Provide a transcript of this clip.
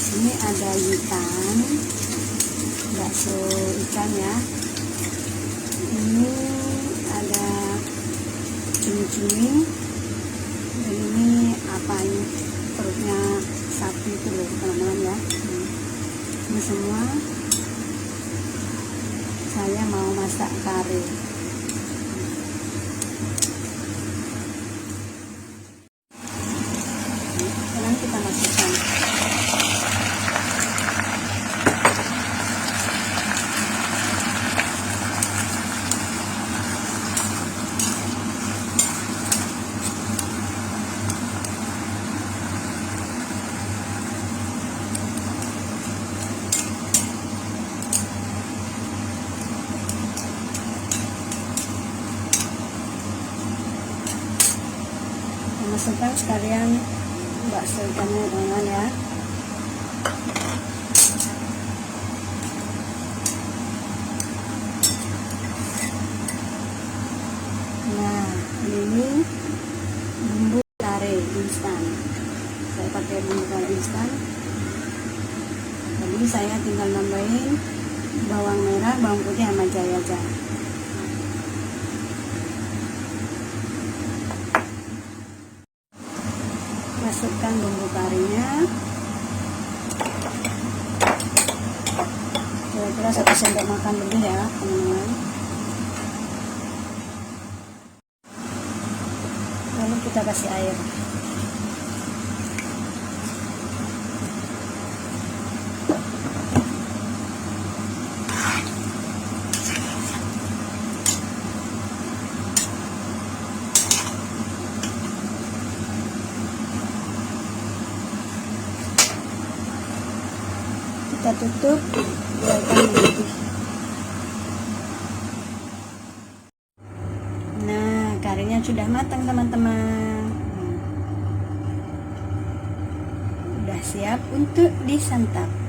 Ini ada ikan, bakso ikan ya. Ini ada cumi-cumi. Dan ini apa ini? Perutnya sapi itu loh teman-teman ya. Ini semua saya mau masak kari. Sekarang kita masukkan masukkan sekalian bakso ikannya teman-teman ya. Nah, ini bumbu kare instan. Saya pakai bumbu kare instan. Jadi saya tinggal nambahin bawang merah, bawang putih sama jahe aja. Masukkan bumbu karinya, kira-kira 1 sendok makan lebih ya teman-teman. Lalu kita kasih air. Kita tutup, biarkan mendidih. Nah, karinya sudah matang teman-teman. Udah siap untuk disantap.